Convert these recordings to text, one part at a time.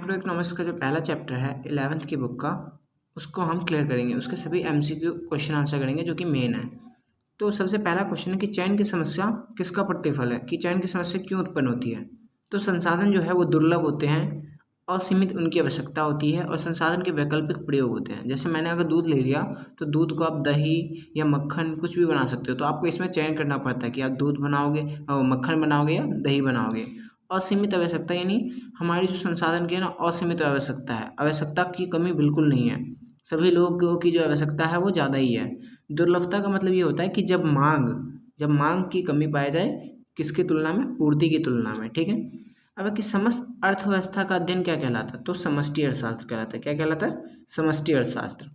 Macro economics का जो पहला चैप्टर है 11th की बुक का, उसको हम क्लियर करेंगे। उसके सभी एमसीक्यू क्वेश्चन आंसर करेंगे जो कि मेन है। तो सबसे पहला क्वेश्चन है कि चयन की समस्या किसका प्रतिफल है, कि चयन की समस्या क्यों उत्पन्न होती है। तो संसाधन जो है वो दुर्लभ होते हैं, असीमित उनकी आवश्यकता होती है और संसाधन के वैकल्पिक प्रयोग होते हैं। जैसे मैंने अगर दूध ले लिया तो दूध को आप दही या मक्खन कुछ भी बना सकते हो, तो आपको इसमें चयन करना पड़ता है कि आप दूध बनाओगे और मक्खन बनाओगे या दही बनाओगे। असीमित आवश्यकता यानी हमारी जो संसाधन की है ना, असीमित आवश्यकता है, आवश्यकता की कमी बिल्कुल नहीं है। सभी लोगों की जो आवश्यकता है वो ज़्यादा ही है। दुर्लभता का मतलब ये होता है कि जब मांग की कमी पाई जाए, किसकी तुलना में, पूर्ति की तुलना में। ठीक है। अब कि समस्त अर्थव्यवस्था का अध्ययन क्या कहलाता है, तो समष्टि अर्थशास्त्र कहलाता है। क्या कहलाता है? समष्टि अर्थशास्त्र।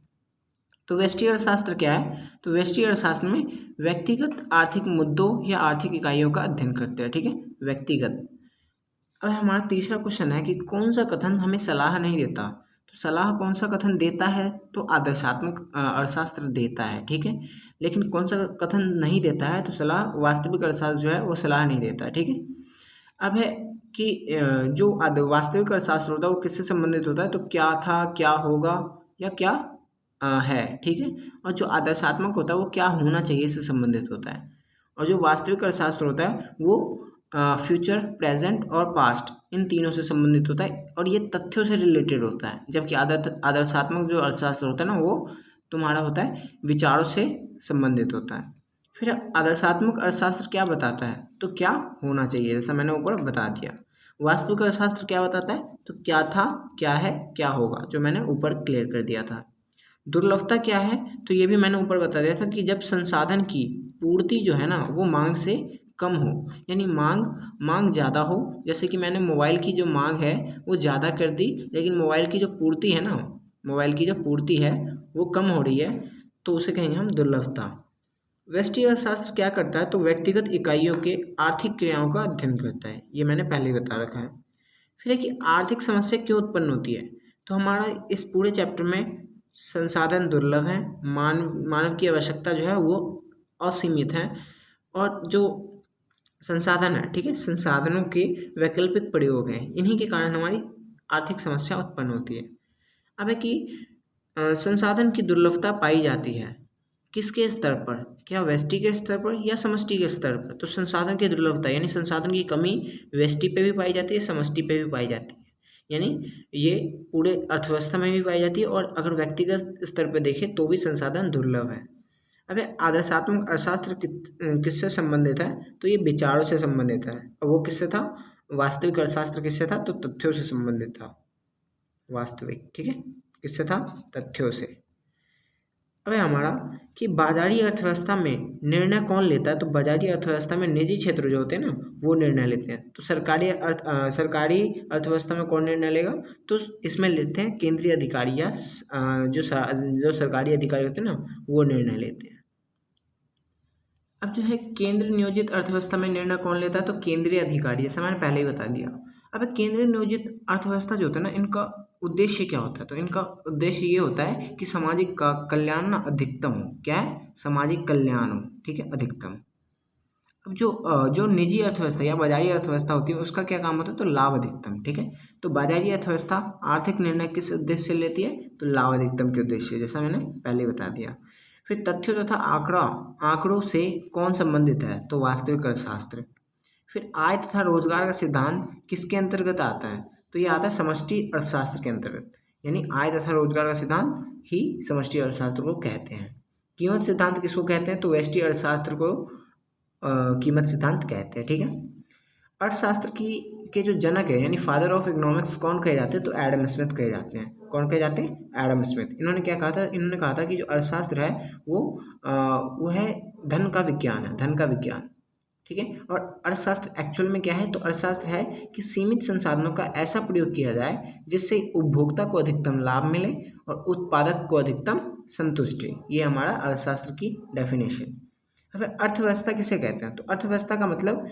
तो व्यष्टि अर्थशास्त्र क्या है, तो व्यष्टि अर्थशास्त्र में व्यक्तिगत आर्थिक मुद्दों या आर्थिक इकाइयों का अध्ययन करते हैं। ठीक है, व्यक्तिगत। अब हमारा तीसरा क्वेश्चन है कि कौन सा कथन हमें सलाह नहीं देता। तो सलाह कौन सा कथन देता है, तो आदर्शात्मक अर्थशास्त्र देता है। ठीक है, लेकिन कौन सा कथन नहीं देता है, तो सलाह वास्तविक अर्थशास्त्र जो है वो सलाह नहीं देता है। ठीक है। अब है कि जो वास्तविक अर्थशास्त्र होता है वो किससे संबंधित होता है, तो क्या था, क्या होगा या क्या है। ठीक है। और जो आदर्शात्मक होता है वो क्या होना चाहिए इससे संबंधित होता है। और जो वास्तविक अर्थशास्त्र होता है वो फ्यूचर, प्रेजेंट और पास्ट, इन तीनों से संबंधित होता है और ये तथ्यों से रिलेटेड होता है। जबकि आदर्शात्मक जो अर्थशास्त्र होता है ना, वो तुम्हारा होता है विचारों से संबंधित होता है। फिर आदर्शात्मक अर्थशास्त्र क्या बताता है, तो क्या होना चाहिए, जैसा मैंने ऊपर बता दिया। वास्तविक अर्थशास्त्र क्या बताता है, तो क्या था, क्या है, क्या होगा, जो मैंने ऊपर क्लियर कर दिया था। दुर्लभता क्या है, तो ये भी मैंने ऊपर बता दिया था कि जब संसाधन की पूर्ति जो है ना वो मांग से कम हो, यानी मांग ज़्यादा हो। जैसे कि मैंने मोबाइल की जो मांग है वो ज़्यादा कर दी, लेकिन मोबाइल की जो पूर्ति है ना, मोबाइल की जो पूर्ति है वो कम हो रही है, तो उसे कहेंगे हम दुर्लभता। व्यष्टि अर्थशास्त्र क्या करता है, तो व्यक्तिगत इकाइयों के आर्थिक क्रियाओं का अध्ययन करता है। ये मैंने पहले ही बता रखा है। फिर है कि आर्थिक समस्या क्यों उत्पन्न होती है, तो हमारा इस पूरे चैप्टर में संसाधन दुर्लभ है, मानव की आवश्यकता जो है वो असीमित है, और जो संसाधन है, ठीक है, संसाधनों के वैकल्पिक प्रयोग हैं, इन्हीं के कारण हमारी आर्थिक समस्या उत्पन्न होती है। अब है कि संसाधन की दुर्लभता पाई जाती है किसके स्तर पर, क्या व्यष्टि के स्तर पर या समष्टि के स्तर पर। तो संसाधन की दुर्लभता यानी संसाधन की कमी व्यष्टि पे भी पाई जाती है, समष्टि पे भी पाई जाती है, यानी ये पूरे अर्थव्यवस्था में भी पाई जाती है, और अगर व्यक्तिगत स्तर पर देखें तो भी संसाधन दुर्लभ है। अब आदर्शात्मक अर्थशास्त्र किससे संबंधित है, तो ये विचारों से संबंधित है। और वो किससे था, वास्तविक अर्थशास्त्र किससे था, तो तथ्यों से संबंधित था। वास्तविक, ठीक है, किससे था, तथ्यों से। अब हमारा कि बाजारी अर्थव्यवस्था में निर्णय कौन लेता है, तो बाजारी अर्थव्यवस्था में निजी क्षेत्र जो होते हैं ना वो निर्णय लेते हैं। तो सरकारी अर्थव्यवस्था में कौन निर्णय लेगा, तो इसमें लेते हैं केंद्रीय अधिकारी या जो सरकारी अधिकारी होते हैं ना वो निर्णय लेते हैं। अब जो है केंद्र नियोजित अर्थव्यवस्था में निर्णय कौन लेता है, तो केंद्रीय अधिकारी, जैसा मैंने पहले ही बता दिया। अब केंद्रीय नियोजित अर्थव्यवस्था जो होता है ना, इनका उद्देश्य क्या होता है, तो इनका उद्देश्य ये होता है कि सामाजिक का कल्याण ना अधिकतम हो। क्या है, सामाजिक कल्याण हो, ठीक है, अधिकतम। अब जो निजी अर्थव्यवस्था या बाजारी अर्थव्यवस्था होती है उसका क्या काम होता है, तो लाभ अधिकतम। ठीक है, तो बाजारी अर्थव्यवस्था आर्थिक निर्णय किस उद्देश्य से लेती है, तो लाभ अधिकतम के उद्देश्य, जैसा मैंने पहले बता दिया। फिर तथ्यों तथा आंकड़ों से कौन संबंधित है, तो वास्तविक अर्थशास्त्र। फिर आय तथा रोजगार का सिद्धांत किसके अंतर्गत आता है, तो ये आता है समष्टि अर्थशास्त्र के अंतर्गत, यानी आय तथा रोजगार का सिद्धांत ही समष्टि अर्थशास्त्र को कहते हैं। कीमत सिद्धांत किसको कहते हैं, तो व्यष्टि अर्थशास्त्र को कीमत सिद्धांत कहते हैं। ठीक है, अर्थशास्त्र के जो जनक है यानी फादर ऑफ इकोनॉमिक्स कौन कहे जाते हैं, तो एडम स्मिथ कहे जाते हैं। कौन कहे जाते हैं, एडम स्मिथ। इन्होंने क्या कहा था, इन्होंने कहा था कि जो अर्थशास्त्र है वो है धन का विज्ञान है, धन का विज्ञान। ठीक है, और अर्थशास्त्र एक्चुअल में क्या है, तो अर्थशास्त्र है कि सीमित संसाधनों का ऐसा प्रयोग किया जाए जिससे उपभोक्ता को अधिकतम लाभ मिले और उत्पादक को अधिकतम संतुष्टि। ये हमारा अर्थशास्त्र की डेफिनेशन। अब अर्थव्यवस्था किसे कहते हैं, तो अर्थव्यवस्था का मतलब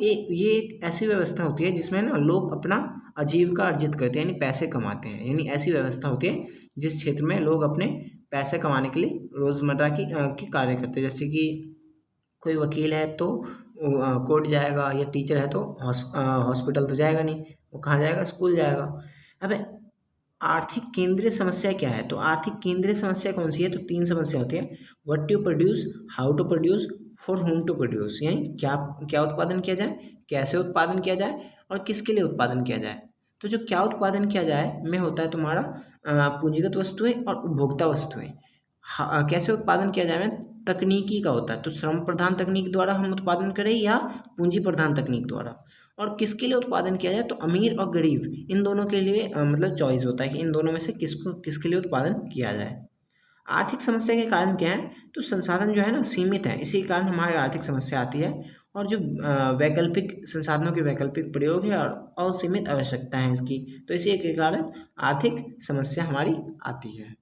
ये एक ऐसी व्यवस्था होती है जिसमें ना लोग अपना आजीविका अर्जित करते हैं, यानी पैसे कमाते हैं। यानी ऐसी व्यवस्था होती है जिस क्षेत्र में लोग अपने पैसे कमाने के लिए रोजमर्रा की कार्य करते हैं। जैसे कि कोई वकील है तो कोर्ट जाएगा, या टीचर है तो हॉस्पिटल तो जाएगा नहीं, वो कहाँ जाएगा, स्कूल जाएगा। अब आर्थिक केंद्रीय समस्या क्या है? तो आर्थिक केंद्रीय समस्या कौन सी है? तो 3 समस्या होती है, what to produce, how to produce, for whom to produce, यानी क्या क्या उत्पादन किया जाए, कैसे उत्पादन किया जाए और किसके लिए उत्पादन किया जाए। तो जो क्या उत्पादन किया जाए में होता है तुम्हारा पूंजीगत वस्तुएं और उपभोक्ता वस्तुएं। कैसे उत्पादन किया जाए में तकनीकी का होता है, तो श्रम प्रधान तकनीक द्वारा हम उत्पादन करें या पूंजी प्रधान तकनीक द्वारा। और किसके लिए उत्पादन किया जाए, तो अमीर और गरीब इन दोनों के लिए मतलब चॉइस होता है कि इन दोनों में से किसके लिए उत्पादन किया जाए। आर्थिक समस्या के कारण क्या है, तो संसाधन जो है ना सीमित है, इसी कारण हमारी आर्थिक समस्या आती है। और जो वैकल्पिक संसाधनों के वैकल्पिक प्रयोग है और असीमित आवश्यकता है इसकी, तो इसी के कारण आर्थिक समस्या हमारी आती है।